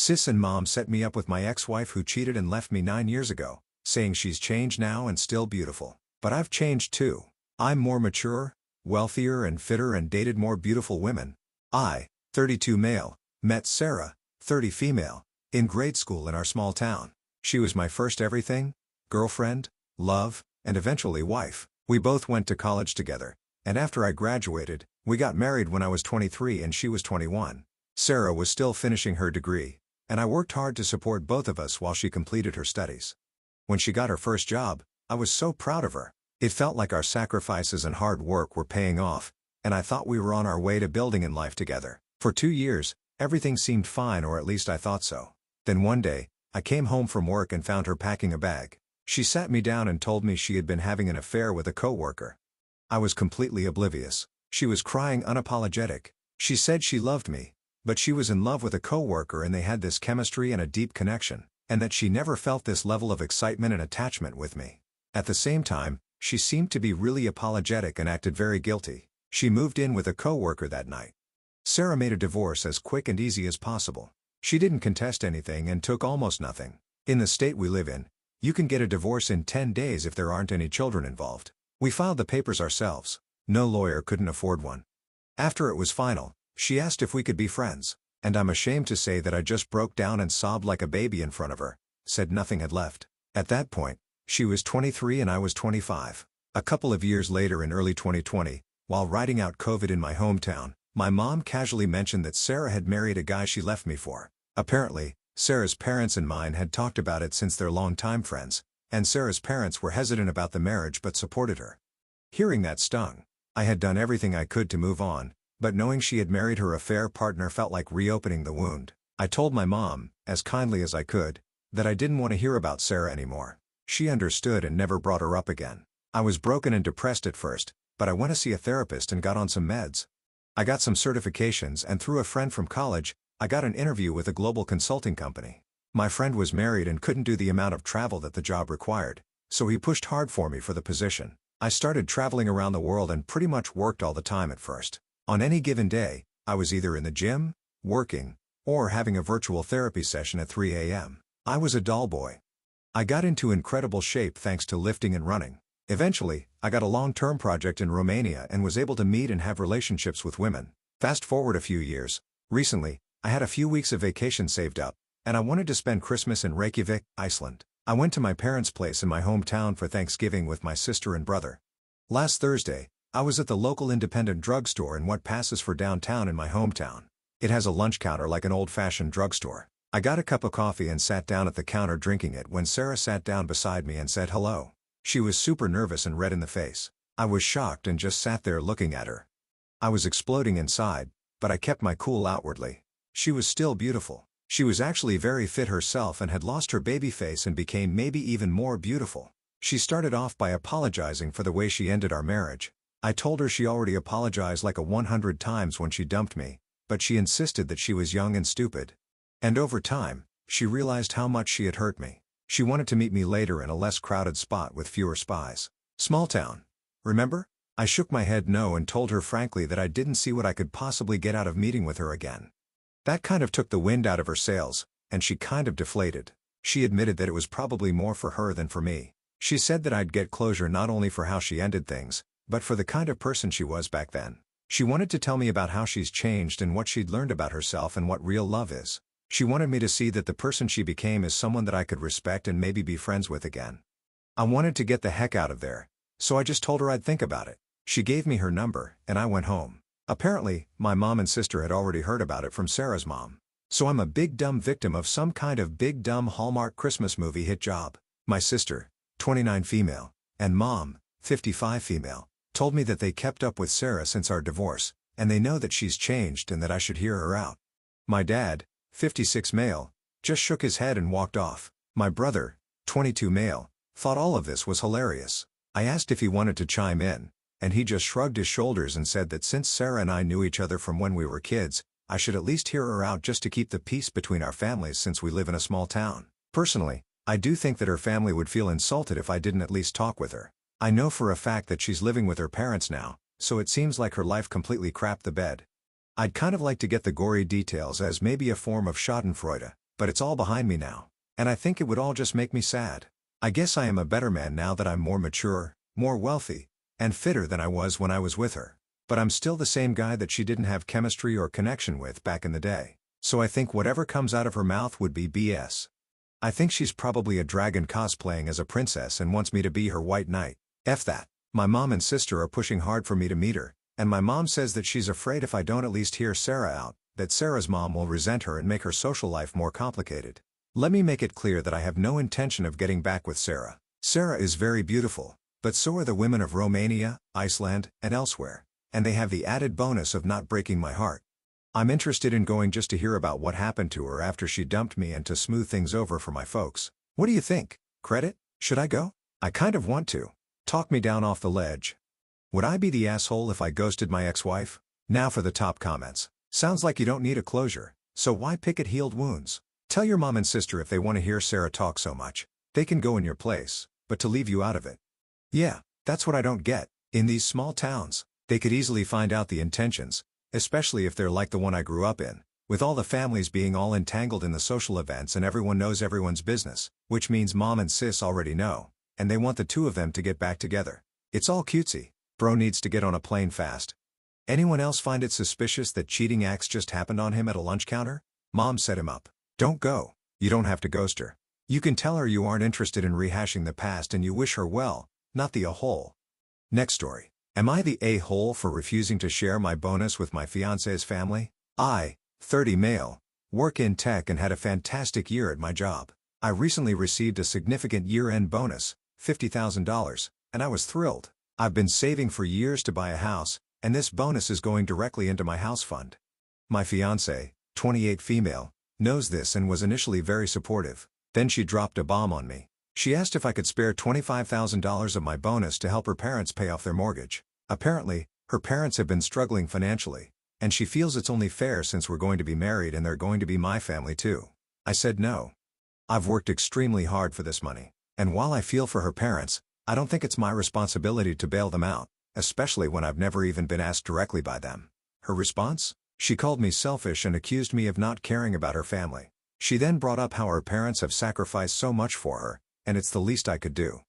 Sis and mom set me up with my ex-wife who cheated and left me 9 years ago, saying she's changed now and still beautiful. But I've changed too. I'm more mature, wealthier and fitter and dated more beautiful women. I, 32 male, met Sarah, 30 female, in grade school in our small town. She was my first everything, girlfriend, love, and eventually wife. We both went to college together, and after I graduated, we got married when I was 23 and she was 21. Sarah was still finishing her degree, and I worked hard to support both of us while she completed her studies. When she got her first job, I was so proud of her. It felt like our sacrifices and hard work were paying off, and I thought we were on our way to building in life together. For 2 years, everything seemed fine, or at least I thought so. Then one day, I came home from work and found her packing a bag. She sat me down and told me she had been having an affair with a coworker. I was completely oblivious. She was crying unapologetic. She said she loved me, but she was in love with a coworker and they had this chemistry and a deep connection, and that she never felt this level of excitement and attachment with me. At the same time, she seemed to be really apologetic and acted very guilty. She moved in with a coworker that night. Sarah made a divorce as quick and easy as possible. She didn't contest anything and took almost nothing. In the state we live in, you can get a divorce in 10 days if there aren't any children involved. We filed the papers ourselves. No lawyer couldn't afford one. After it was final, she asked if we could be friends, and I'm ashamed to say that I just broke down and sobbed like a baby in front of her, said nothing had left. At that point, she was 23 and I was 25. A couple of years later in early 2020, while riding out COVID in my hometown, my mom casually mentioned that Sarah had married a guy she left me for. Apparently, Sarah's parents and mine had talked about it since they're longtime friends, and Sarah's parents were hesitant about the marriage but supported her. Hearing that stung. I had done everything I could to move on, but knowing she had married her affair partner felt like reopening the wound. I told my mom, as kindly as I could, that I didn't want to hear about Sarah anymore. She understood and never brought her up again. I was broken and depressed at first, but I went to see a therapist and got on some meds. I got some certifications and through a friend from college, I got an interview with a global consulting company. My friend was married and couldn't do the amount of travel that the job required, so he pushed hard for me for the position. I started traveling around the world and pretty much worked all the time at first. On any given day, I was either in the gym, working, or having a virtual therapy session at 3 a.m. I was a doll boy. I got into incredible shape thanks to lifting and running. Eventually, I got a long-term project in Romania and was able to meet and have relationships with women. Fast forward a few years. Recently, I had a few weeks of vacation saved up, and I wanted to spend Christmas in Reykjavik, Iceland. I went to my parents' place in my hometown for Thanksgiving with my sister and brother. Last Thursday, I was at the local independent drugstore in what passes for downtown in my hometown. It has a lunch counter like an old-fashioned drugstore. I got a cup of coffee and sat down at the counter drinking it when Sarah sat down beside me and said hello. She was super nervous and red in the face. I was shocked and just sat there looking at her. I was exploding inside, but I kept my cool outwardly. She was still beautiful. She was actually very fit herself and had lost her baby face and became maybe even more beautiful. She started off by apologizing for the way she ended our marriage. I told her she already apologized like 100 times when she dumped me, but she insisted that she was young and stupid. And over time, she realized how much she had hurt me. She wanted to meet me later in a less crowded spot with fewer spies. Small town. Remember? I shook my head no and told her frankly that I didn't see what I could possibly get out of meeting with her again. That kind of took the wind out of her sails, and she kind of deflated. She admitted that it was probably more for her than for me. She said that I'd get closure not only for how she ended things, but for the kind of person she was back then. She wanted to tell me about how she's changed and what she'd learned about herself and what real love is. She wanted me to see that the person she became is someone that I could respect and maybe be friends with again. I wanted to get the heck out of there, so I just told her I'd think about it. She gave me her number, and I went home. Apparently, my mom and sister had already heard about it from Sarah's mom. So I'm a big dumb victim of some kind of big dumb Hallmark Christmas movie hit job. My sister, 29 female, and mom, 55 female, told me that they kept up with Sarah since our divorce, and they know that she's changed and that I should hear her out. My dad, 56 male, just shook his head and walked off. My brother, 22 male, thought all of this was hilarious. I asked if he wanted to chime in, and he just shrugged his shoulders and said that since Sarah and I knew each other from when we were kids, I should at least hear her out just to keep the peace between our families since we live in a small town. Personally, I do think that her family would feel insulted if I didn't at least talk with her. I know for a fact that she's living with her parents now, so it seems like her life completely crapped the bed. I'd kind of like to get the gory details as maybe a form of schadenfreude, but it's all behind me now. And I think it would all just make me sad. I guess I am a better man now that I'm more mature, more wealthy, and fitter than I was when I was with her. But I'm still the same guy that she didn't have chemistry or connection with back in the day. So I think whatever comes out of her mouth would be BS. I think she's probably a dragon cosplaying as a princess and wants me to be her white knight. F that. My mom and sister are pushing hard for me to meet her, and my mom says that she's afraid if I don't at least hear Sarah out, that Sarah's mom will resent her and make her social life more complicated. Let me make it clear that I have no intention of getting back with Sarah. Sarah is very beautiful, but so are the women of Romania, Iceland, and elsewhere. And they have the added bonus of not breaking my heart. I'm interested in going just to hear about what happened to her after she dumped me and to smooth things over for my folks. What do you think? Credit? Should I go? I kind of want to. Talk me down off the ledge. Would I be the asshole if I ghosted my ex-wife? Now for the top comments. Sounds like you don't need a closure, so why pick at healed wounds? Tell your mom and sister if they want to hear Sarah talk so much. They can go in your place, but to leave you out of it. Yeah, that's what I don't get. In these small towns, they could easily find out the intentions, especially if they're like the one I grew up in, with all the families being all entangled in the social events and everyone knows everyone's business, which means mom and sis already know, and they want the two of them to get back together. It's all cutesy. Bro needs to get on a plane fast. Anyone else find it suspicious that cheating acts just happened on him at a lunch counter? Mom set him up. Don't go. You don't have to ghost her. You can tell her you aren't interested in rehashing the past and you wish her well, not the a-hole. Next story. Am I the a-hole for refusing to share my bonus with my fiance's family? I, 30 male, work in tech and had a fantastic year at my job. I recently received a significant year-end bonus, $50,000, and I was thrilled. I've been saving for years to buy a house, and this bonus is going directly into my house fund. My fiancé, 28 female, knows this and was initially very supportive. Then she dropped a bomb on me. She asked if I could spare $25,000 of my bonus to help her parents pay off their mortgage. Apparently, her parents have been struggling financially, and she feels it's only fair since we're going to be married and they're going to be my family too. I said no. I've worked extremely hard for this money, and while I feel for her parents, I don't think it's my responsibility to bail them out, especially when I've never even been asked directly by them. Her response? She called me selfish and accused me of not caring about her family. She then brought up how her parents have sacrificed so much for her, and it's the least I could do.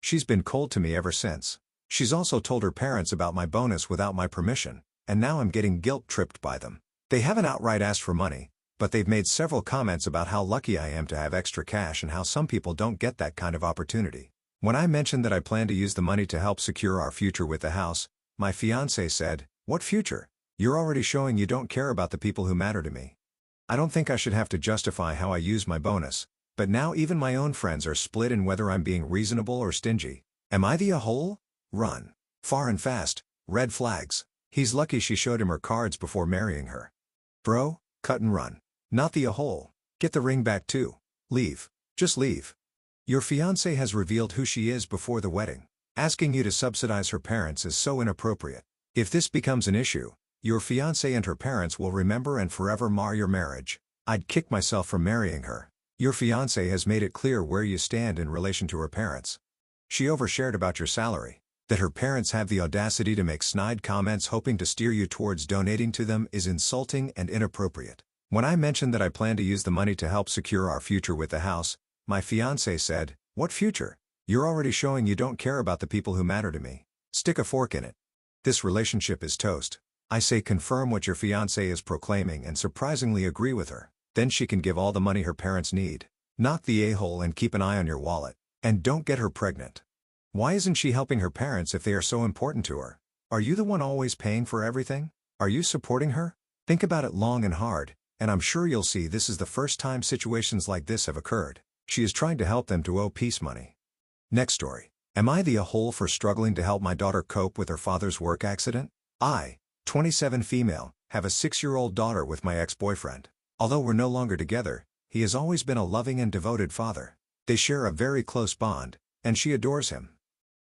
She's been cold to me ever since. She's also told her parents about my bonus without my permission, and now I'm getting guilt-tripped by them. They haven't outright asked for money, but they've made several comments about how lucky I am to have extra cash and how some people don't get that kind of opportunity. When I mentioned that I plan to use the money to help secure our future with the house, my fiancé said, "What future? You're already showing you don't care about the people who matter to me." I don't think I should have to justify how I use my bonus, but now even my own friends are split in whether I'm being reasonable or stingy. Am I the a-hole? Run. Far and fast. Red flags. He's lucky she showed him her cards before marrying her. Bro, cut and run. Not the a-hole. Get the ring back too. Leave. Just leave. Your fiancé has revealed who she is before the wedding. Asking you to subsidize her parents is so inappropriate. If this becomes an issue, your fiancé and her parents will remember and forever mar your marriage. I'd kick myself from marrying her. Your fiancé has made it clear where you stand in relation to her parents. She overshared about your salary. That her parents have the audacity to make snide comments hoping to steer you towards donating to them is insulting and inappropriate. When I mentioned that I plan to use the money to help secure our future with the house, my fiancé said, "What future? You're already showing you don't care about the people who matter to me. Stick a fork in it." This relationship is toast. I say confirm what your fiancé is proclaiming and surprisingly agree with her. Then she can give all the money her parents need. Knock the a-hole and keep an eye on your wallet. And don't get her pregnant. Why isn't she helping her parents if they are so important to her? Are you the one always paying for everything? Are you supporting her? Think about it long and hard, and I'm sure you'll see this is the first time situations like this have occurred. She is trying to help them to owe peace money. Next story. Am I the a-hole for struggling to help my daughter cope with her father's work accident? I, 27 female, have a 6-year-old daughter with my ex-boyfriend. Although we're no longer together, he has always been a loving and devoted father. They share a very close bond, and she adores him.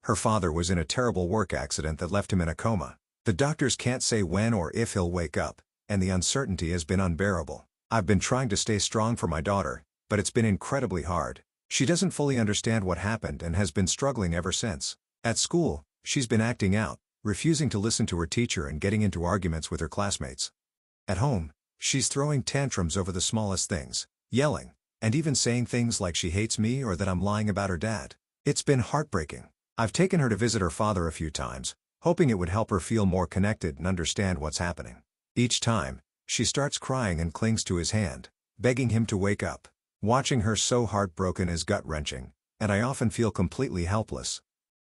Her father was in a terrible work accident that left him in a coma. The doctors can't say when or if he'll wake up, and the uncertainty has been unbearable. I've been trying to stay strong for my daughter, but it's been incredibly hard. She doesn't fully understand what happened and has been struggling ever since. At school, she's been acting out, refusing to listen to her teacher and getting into arguments with her classmates. At home, she's throwing tantrums over the smallest things. yelling, and even saying things like she hates me or that I'm lying about her dad. It's been heartbreaking. I've taken her to visit her father a few times, hoping it would help her feel more connected and understand what's happening. Each time, she starts crying and clings to his hand, begging him to wake up. Watching her so heartbroken is gut-wrenching, and I often feel completely helpless.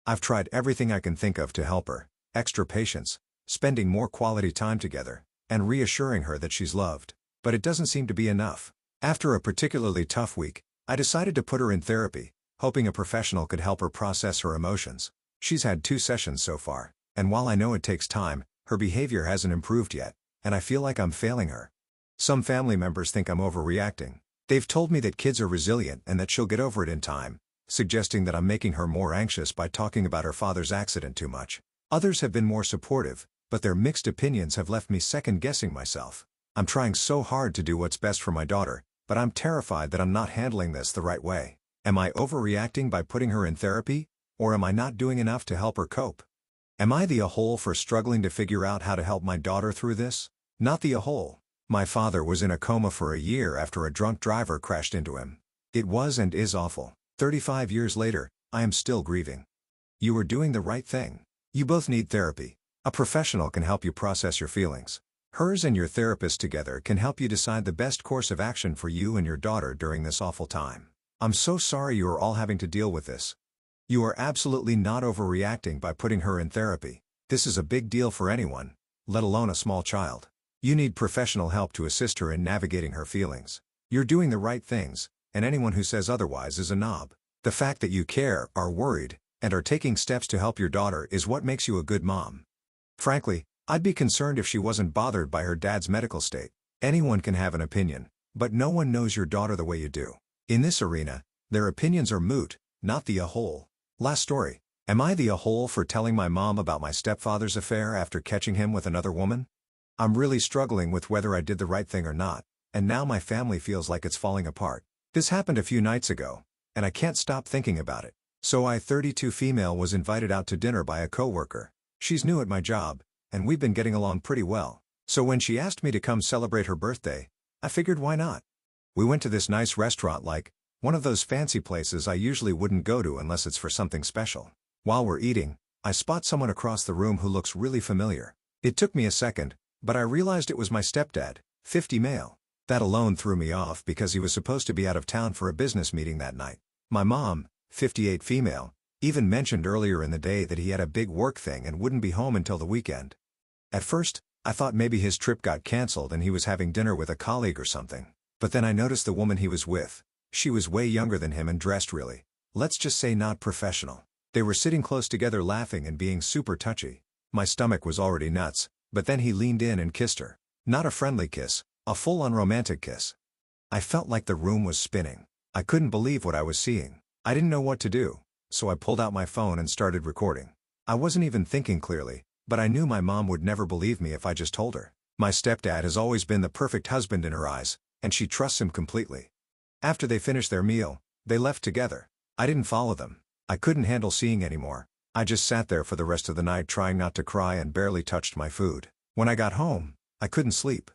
I've tried everything I can think of to help her: extra patience, spending more quality time together, and reassuring her that she's loved. But it doesn't seem to be enough. After a particularly tough week, I decided to put her in therapy, hoping a professional could help her process her emotions. She's had 2 sessions so far, and while I know it takes time, her behavior hasn't improved yet, and I feel like I'm failing her. Some family members think I'm overreacting. They've told me that kids are resilient and that she'll get over it in time, suggesting that I'm making her more anxious by talking about her father's accident too much. Others have been more supportive, but their mixed opinions have left me second-guessing myself. I'm trying so hard to do what's best for my daughter, but I'm terrified that I'm not handling this the right way. Am I overreacting by putting her in therapy, or am I not doing enough to help her cope? Am I the a-hole for struggling to figure out how to help my daughter through this? Not the a-hole. My father was in a coma for a year after a drunk driver crashed into him. It was and is awful. 35 years later, I am still grieving. You are doing the right thing. You both need therapy. A professional can help you process your feelings. Hers and your therapist together can help you decide the best course of action for you and your daughter during this awful time. I'm so sorry you are all having to deal with this. You are absolutely not overreacting by putting her in therapy. This is a big deal for anyone, let alone a small child. You need professional help to assist her in navigating her feelings. You're doing the right things, and anyone who says otherwise is a knob. The fact that you care, are worried, and are taking steps to help your daughter is what makes you a good mom. Frankly, I'd be concerned if she wasn't bothered by her dad's medical state. Anyone can have an opinion, but no one knows your daughter the way you do. In this arena, their opinions are moot, not the a-hole. Last story. Am I the a-hole for telling my mom about my stepfather's affair after catching him with another woman? I'm really struggling with whether I did the right thing or not, and now my family feels like it's falling apart. This happened a few nights ago, and I can't stop thinking about it. So I, 32 female, was invited out to dinner by a coworker. She's new at my job, and we've been getting along pretty well. So when she asked me to come celebrate her birthday, I figured why not? We went to this nice restaurant, like one of those fancy places I usually wouldn't go to unless it's for something special. While we're eating, I spot someone across the room who looks really familiar. It took me a second, but I realized it was my stepdad, 50 male. That alone threw me off because he was supposed to be out of town for a business meeting that night. My mom, 58 female, even mentioned earlier in the day that he had a big work thing and wouldn't be home until the weekend. At first, I thought maybe his trip got canceled and he was having dinner with a colleague or something. But then I noticed the woman he was with. She was way younger than him and dressed really, let's just say, not professional. They were sitting close together laughing and being super touchy. My stomach was already nuts, but then he leaned in and kissed her. Not a friendly kiss, a full-on romantic kiss. I felt like the room was spinning. I couldn't believe what I was seeing. I didn't know what to do, so I pulled out my phone and started recording. I wasn't even thinking clearly, but I knew my mom would never believe me if I just told her. My stepdad has always been the perfect husband in her eyes, and she trusts him completely. After they finished their meal, they left together. I didn't follow them. I couldn't handle seeing anymore. I just sat there for the rest of the night trying not to cry and barely touched my food. When I got home, I couldn't sleep.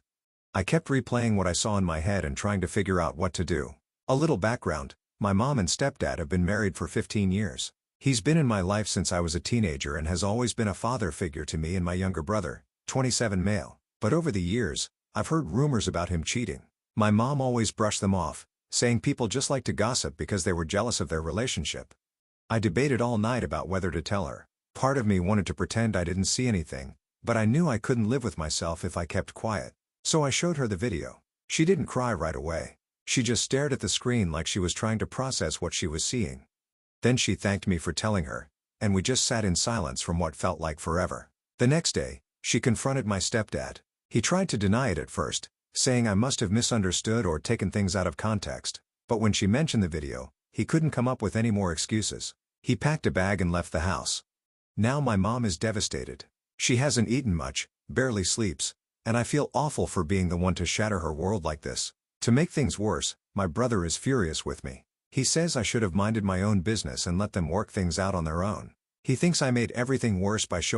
I kept replaying what I saw in my head and trying to figure out what to do. A little background: my mom and stepdad have been married for 15 years. He's been in my life since I was a teenager and has always been a father figure to me and my younger brother, 27 male. But over the years, I've heard rumors about him cheating. My mom always brushed them off, saying people just like to gossip because they were jealous of their relationship. I debated all night about whether to tell her. Part of me wanted to pretend I didn't see anything, but I knew I couldn't live with myself if I kept quiet. So I showed her the video. She didn't cry right away. She just stared at the screen like she was trying to process what she was seeing. Then she thanked me for telling her, and we just sat in silence from what felt like forever. The next day, she confronted my stepdad. He tried to deny it at first, saying I must have misunderstood or taken things out of context. But when she mentioned the video, he couldn't come up with any more excuses. He packed a bag and left the house. Now my mom is devastated. She hasn't eaten much, barely sleeps, and I feel awful for being the one to shatter her world like this. To make things worse, my brother is furious with me. He says I should have minded my own business and let them work things out on their own. He thinks I made everything worse by showing